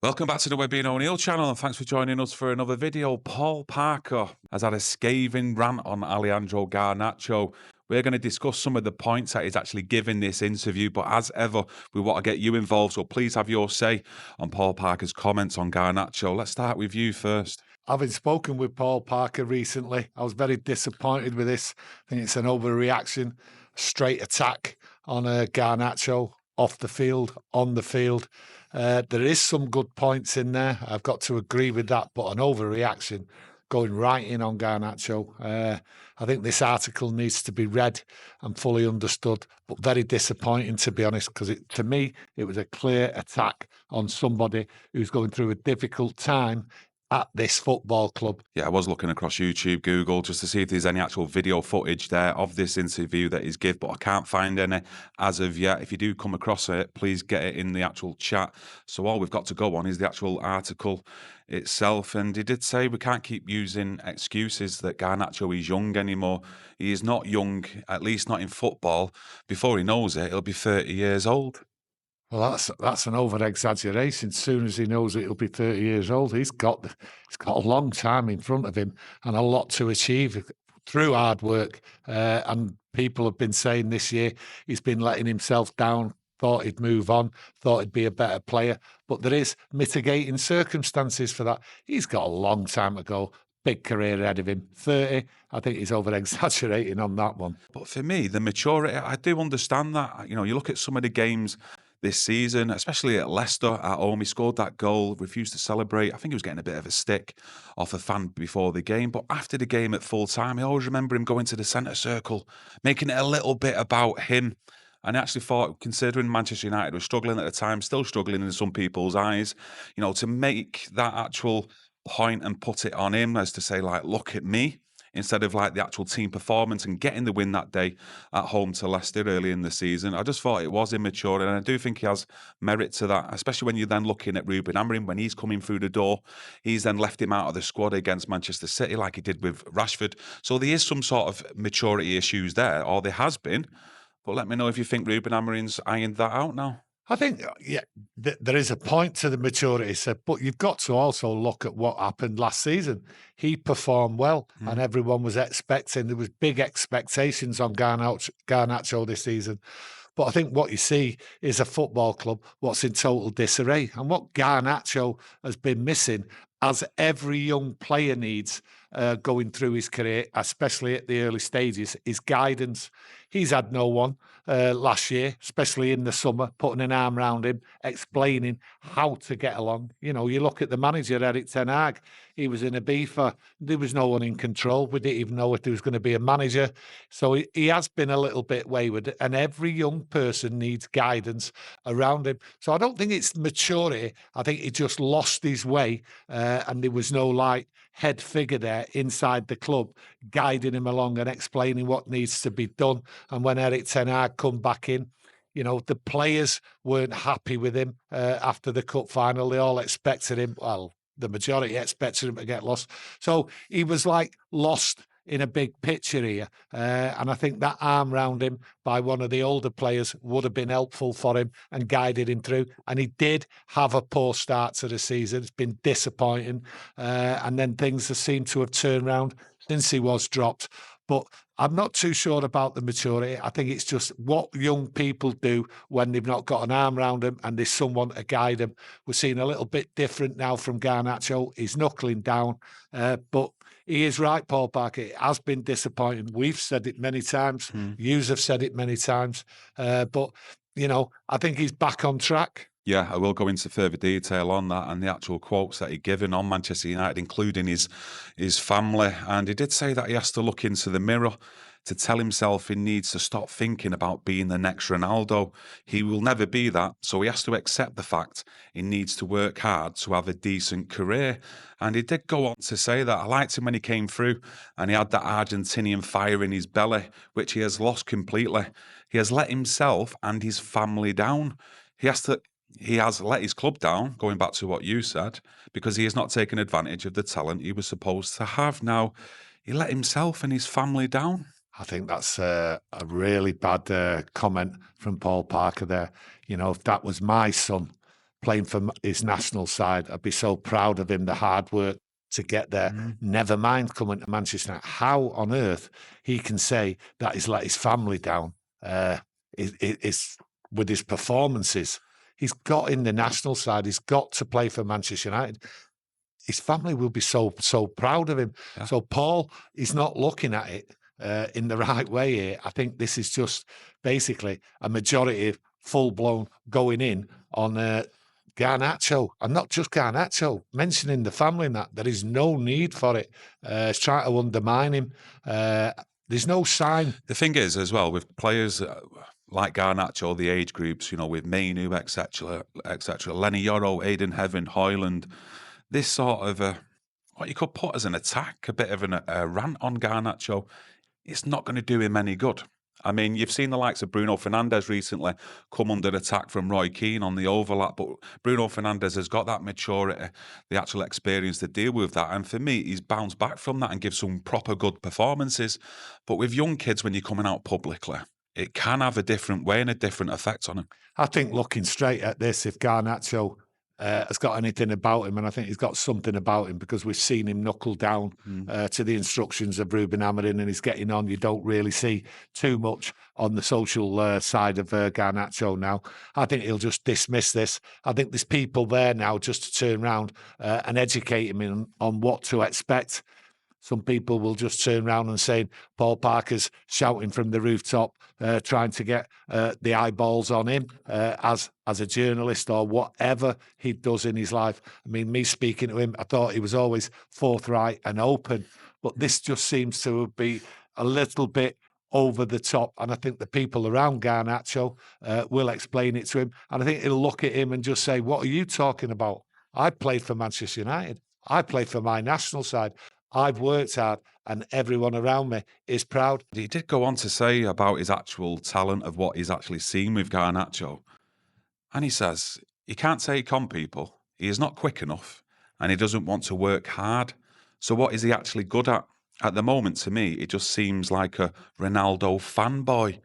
Welcome back to the Webby O'Neill channel, and thanks for joining us for another video. Paul Parker has had a scathing rant on Alejandro Garnacho. We're going to discuss some of the points that he's actually given this interview, but as ever, we want to get you involved, so please have your say on Paul Parker's comments on Garnacho. Let's start with you first. Having spoken with Paul Parker recently, I was very disappointed with this. I think it's an overreaction, straight attack on Garnacho, off the field, on the field. There is some good points in there. I've got to agree with that, but an overreaction going right in on Garnacho. I think this article needs to be read and fully understood, but very disappointing, to be honest, because to me, it was a clear attack on somebody who's going through a difficult time at this football club. Yeah, I was looking across YouTube, Google, just to see if there's any actual video footage there of this interview that he's give, but I can't find any as of yet. If you do come across it, please get it in the actual chat. So all we've got to go on is the actual article itself. And he did say we can't keep using excuses that Garnacho is young anymore. He is not young, at least not in football. Before he knows it, he'll be 30 years old. Well, that's an over-exaggeration. As soon as he knows it, he'll be 30 years old. He's got a long time in front of him and a lot to achieve through hard work. And people have been saying this year he's been letting himself down, thought he'd move on, thought he'd be a better player. But there is mitigating circumstances for that. He's got a long time to go. Big career ahead of him. 30, I think he's over-exaggerating on that one. But for me, the maturity, I do understand that. You know, you look at some of the games this season, especially at Leicester at home, he scored that goal, refused to celebrate. I think he was getting a bit of a stick off a fan before the game, but after the game at full time, I always remember him going to the centre circle, making it a little bit about him. And I actually thought, considering Manchester United was struggling at the time, still struggling in some people's eyes, you know, to make that actual point and put it on him as to say, like, look at me, instead of like the actual team performance and getting the win that day at home to Leicester early in the season. I just thought it was immature, and I do think he has merit to that, especially when you're then looking at Ruben Amorim, when he's coming through the door, he's then left him out of the squad against Manchester City like he did with Rashford. So there is some sort of maturity issues there, or there has been, but let me know if you think Ruben Amorim's ironed that out now. I think, yeah, there is a point to the maturity, but you've got to also look at what happened last season. He performed well, and everyone was expecting, there was big expectations on Garnacho this season. But I think what you see is a football club what's in total disarray. And what Garnacho has been missing, as every young player needs going through his career, especially at the early stages, is guidance. He's had no one last year, especially in the summer, putting an arm around him, explaining how to get along. You know, you look at the manager, Erik ten Hag, he was in Ibiza. There was no one in control. We didn't even know if there was going to be a manager. So he has been a little bit wayward, and every young person needs guidance around him. So I don't think it's maturity. I think he just lost his way, and there was no like head figure there inside the club guiding him along and explaining what needs to be done. And when Erik ten Hag come back in, you know, the players weren't happy with him after the cup final. They all expected him, well, the majority expected him to get lost. So he was like lost in a big picture here. And I think that arm round him by one of the older players would have been helpful for him and guided him through. And he did have a poor start to the season. It's been disappointing. And then things have seemed to have turned around since he was dropped. But I'm not too sure about the maturity. I think it's just what young people do when they've not got an arm around them and there's someone to guide them. We're seeing a little bit different now from Garnacho. He's knuckling down, but he is right, Paul Parker. It has been disappointing. We've said it many times. Yous have said it many times. But, you know, I think he's back on track. Yeah, I will go into further detail on that and the actual quotes that he'd given on Manchester United, including his family. And he did say that he has to look into the mirror to tell himself he needs to stop thinking about being the next Ronaldo. He will never be that, so he has to accept the fact he needs to work hard to have a decent career. And he did go on to say that I liked him when he came through and he had that Argentinian fire in his belly, which he has lost completely. He has let himself and his family down. He has let his club down, going back to what you said, because he has not taken advantage of the talent he was supposed to have. Now, he let himself and his family down. I think that's a really bad comment from Paul Parker there. You know, if that was my son, playing for his national side. I'd be so proud of him, the hard work to get there. Never mind coming to Manchester United. How on earth he can say that he's let his family down is with his performances. He's got in the national side. He's got to play for Manchester United. His family will be so proud of him. Yeah. So Paul is not looking at it in the right way here. I think this is just basically a majority of full-blown going in on Garnacho, and not just Garnacho, mentioning the family and that. There is no need for it. It's trying to undermine him. There's no sign. The thing is, as well, with players like Garnacho, the age groups, with Mainu, etc., Lenny Yoro, Aidan Heaven, Hoyland, this sort of what you could put as an attack, a bit of a rant on Garnacho, it's not going to do him any good. I mean, you've seen the likes of Bruno Fernandes recently come under attack from Roy Keane on the overlap, but Bruno Fernandes has got that maturity, the actual experience to deal with that. And for me, he's bounced back from that and gives some proper good performances. But with young kids, when you're coming out publicly, it can have a different way and a different effect on him. I think looking straight at this, if Garnacho has got anything about him, and I think he's got something about him because we've seen him knuckle down to the instructions of Ruben Amorim, and he's getting on. You don't really see too much on the social side of Garnacho now. I think he'll just dismiss this. I think there's people there now just to turn around and educate him on what to expect. Some people will just turn around and say Paul Parker's shouting from the rooftop, trying to get the eyeballs on him as a journalist or whatever he does in his life. I mean, me speaking to him, I thought he was always forthright and open, but this just seems to be a little bit over the top. And I think the people around Garnacho will explain it to him. And I think he'll look at him and just say, what are you talking about? I played for Manchester United. I played for my national side. I've worked hard and everyone around me is proud. He did go on to say about his actual talent of what he's actually seen with Garnacho. And he says, he can't take on people. He is not quick enough and he doesn't want to work hard. So what is he actually good at? At the moment, to me, it just seems like a Ronaldo fanboy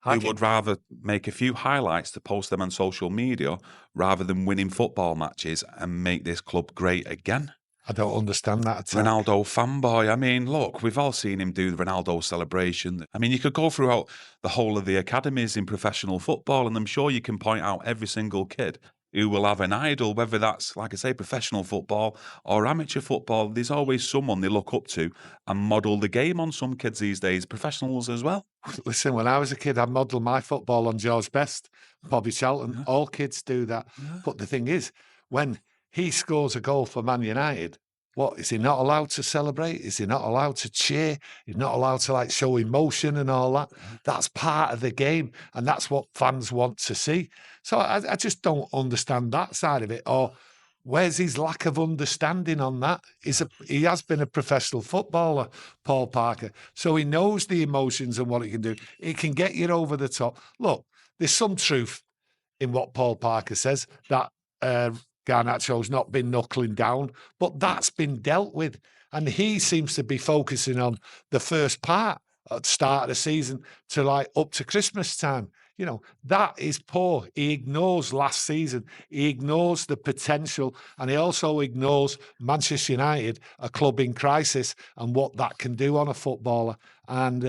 who would rather make a few highlights to post them on social media rather than winning football matches and make this club great again. I don't understand that attack. Ronaldo fanboy. I mean, look, we've all seen him do the Ronaldo celebration. I mean, you could go throughout the whole of the academies in professional football, and I'm sure you can point out every single kid who will have an idol, whether that's, like I say, professional football or amateur football. There's always someone they look up to and model the game on. Some kids these days, professionals as well. Listen, when I was a kid, I modelled my football on George Best, Bobby Charlton. Yeah. All kids do that. Yeah. But the thing is, when he scores a goal for Man United, what, is he not allowed to celebrate? Is he not allowed to cheer? He's not allowed to show emotion and all that. That's part of the game, and that's what fans want to see. So I just don't understand that side of it. Or where's his lack of understanding on that? He has been a professional footballer, Paul Parker, so he knows the emotions and what he can do. He can get you over the top. Look, there's some truth in what Paul Parker says, that Garnacho's not been knuckling down, but that's been dealt with. And he seems to be focusing on the first part at the start of the season to up to Christmas time. That is poor. He ignores last season. He ignores the potential, and he also ignores Manchester United, a club in crisis, and what that can do on a footballer. And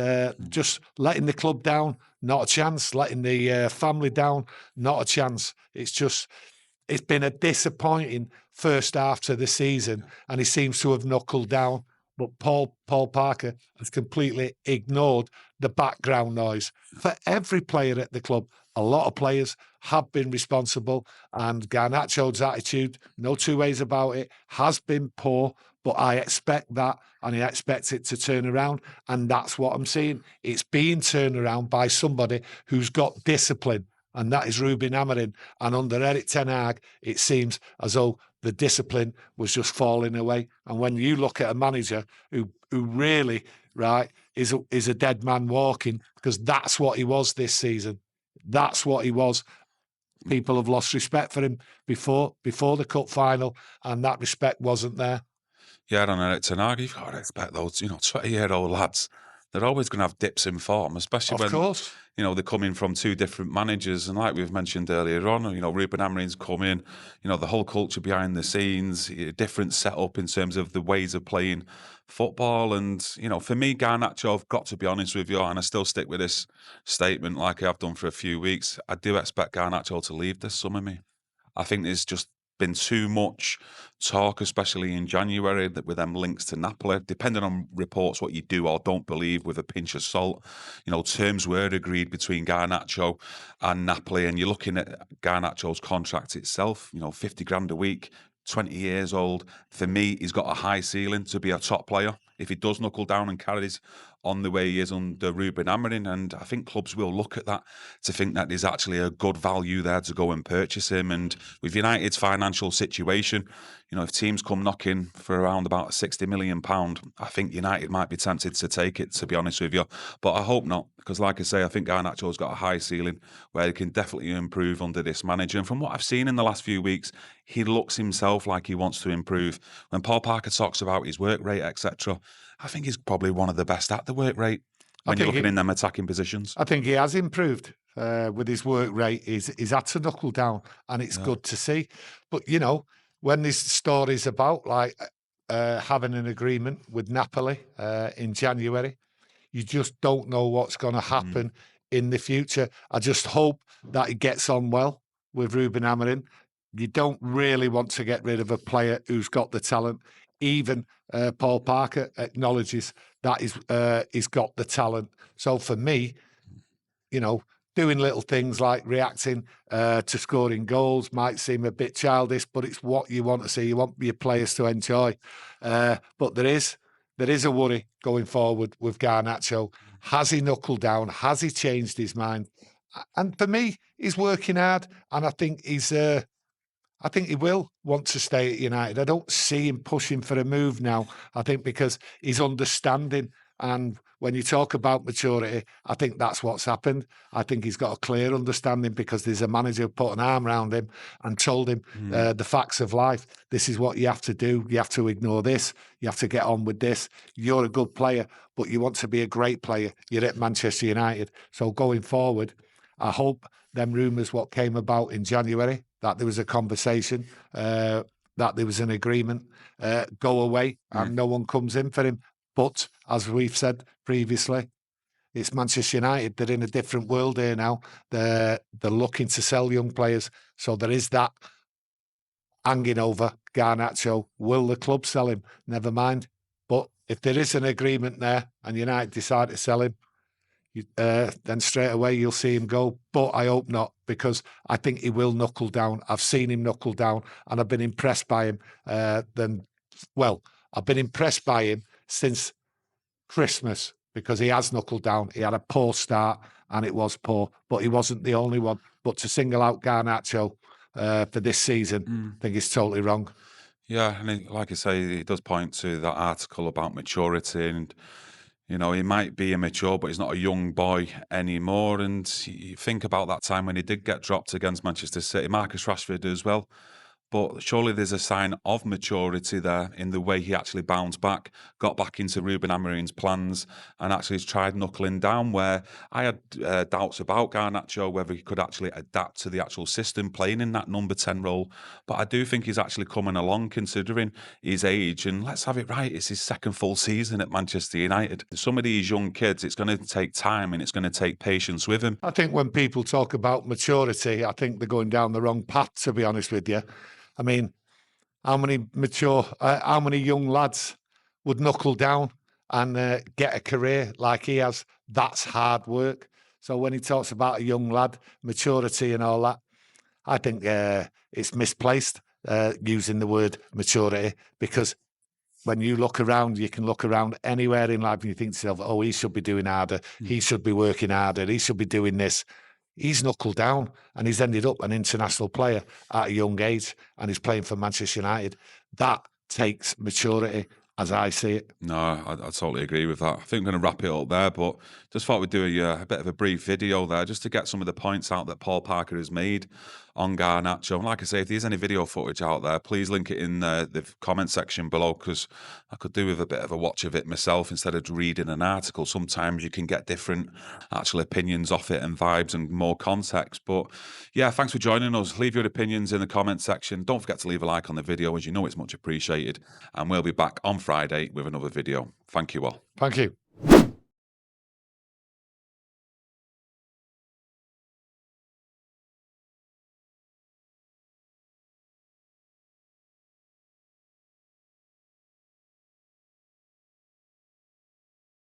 just letting the club down, not a chance. Letting the family down, not a chance. It's been a disappointing first half to the season, and he seems to have knuckled down. But Paul Parker has completely ignored the background noise. For every player at the club, a lot of players have been responsible, and Garnacho's attitude, no two ways about it, has been poor. But I expect that, and I expect it to turn around, and that's what I'm seeing. It's being turned around by somebody who's got discipline, and that is Ruben Amorim. And under Erik ten Hag, it seems as though the discipline was just falling away. And when you look at a manager who really, is a dead man walking, because that's what he was this season. That's what he was. People have lost respect for him before the cup final, and that respect wasn't there. Yeah, I don't know, Erik ten Hag, you've got to expect those, 20-year-old lads they're always going to have dips in form, especially Of when, course. you know, they're coming from two different managers. And like we've mentioned earlier on, you know, Ruben Amorim's come in, you know, the whole culture behind the scenes, a different setup in terms of the ways of playing football. And, you know, for me, Garnacho, I've got to be honest with you, and I still stick with this statement like I've done for a few weeks. I do expect Garnacho to leave this summer, me. I think there's just been too much talk, especially in January, that with them links to Napoli, depending on reports, what you do or don't believe with a pinch of salt. You know, terms were agreed between Garnacho and Napoli, and you're looking at Garnacho's contract itself, you know, 50 grand a week, 20 years old. For me, he's got a high ceiling to be a top player if he does knuckle down and carries on the way he is under Ruben Amorim. And I think clubs will look at that to think that there's actually a good value there to go and purchase him. And with United's financial situation, you know, if teams come knocking for around about £60 million, I think United might be tempted to take it, to be honest with you. But I hope not, because like I say, I think Garnacho's got a high ceiling where he can definitely improve under this manager. And from what I've seen in the last few weeks, he looks himself like he wants to improve. When Paul Parker talks about his work rate, etc., I think he's probably one of the best at the work rate when you're looking in them attacking positions. I think he has improved with his work rate. He's had to knuckle down, and it's good to see. But, you know, when this story's about, like, having an agreement with Napoli in January, you just don't know what's going to happen in the future. I just hope that he gets on well with Ruben Amorim. You don't really want to get rid of a player who's got the talent. Even Paul Parker acknowledges that he's got the talent. So for me, you know, doing little things like reacting to scoring goals might seem a bit childish, but it's what you want to see. You want your players to enjoy. But there is a worry going forward with Garnacho. Has he knuckled down? Has he changed his mind? And for me, he's working hard, and I think I think he will want to stay at United. I don't see him pushing for a move now. I think because he's understanding. And when you talk about maturity, I think that's what's happened. I think he's got a clear understanding because there's a manager who put an arm around him and told him the facts of life. This is what you have to do. You have to ignore this. You have to get on with this. You're a good player, but you want to be a great player. You're at Manchester United. So going forward, I hope them rumours what came about in January, that there was a conversation, that there was an agreement, go away and no one comes in for him. But as we've said previously, it's Manchester United. They're in a different world here now. They're looking to sell young players. So there is that hanging over Garnacho. Will the club sell him? Never mind. But if there is an agreement there and United decide to sell him, then straight away you'll see him go. But I hope not, because I think he will knuckle down. I've seen him knuckle down, and I've been impressed by him. I've been impressed by him since Christmas, because he has knuckled down. He had a poor start, and it was poor, but he wasn't the only one. But to single out Garnacho for this season, I think is totally wrong. Yeah, and like I say, it does point to that article about maturity, and you know, he might be immature, but he's not a young boy anymore. And you think about that time when he did get dropped against Manchester City, Marcus Rashford as well. But surely there's a sign of maturity there in the way he actually bounced back, got back into Ruben Amorim's plans, and actually tried knuckling down, where I had doubts about Garnacho, whether he could actually adapt to the actual system, playing in that number 10 role. But I do think he's actually coming along considering his age. And let's have it right, it's his second full season at Manchester United. Some of these young kids, it's going to take time and it's going to take patience with him. I think when people talk about maturity, I think they're going down the wrong path, to be honest with you. I mean, how many young lads would knuckle down and get a career like he has? That's hard work. So when he talks about a young lad, maturity and all that, I think it's misplaced using the word maturity, because when you look around, you can look around anywhere in life and you think to yourself, oh, he should be doing harder. He should be working harder. He should be doing this. He's knuckled down and he's ended up an international player at a young age, and he's playing for Manchester United. That takes maturity, as I see it. No, I totally agree with that. I think I'm going to wrap it up there, but just thought we'd do a bit of a brief video there just to get some of the points out that Paul Parker has made on Garnacho. And like I say, if there's any video footage out there, please link it in the comment section below, because I could do with a bit of a watch of it myself instead of reading an article. Sometimes you can get different actual opinions off it and vibes and more context. But yeah, thanks for joining us. Leave your opinions in the comment section. Don't forget to leave a like on the video, as you know it's much appreciated. And we'll be back on Friday with another video. Thank you all. Thank you.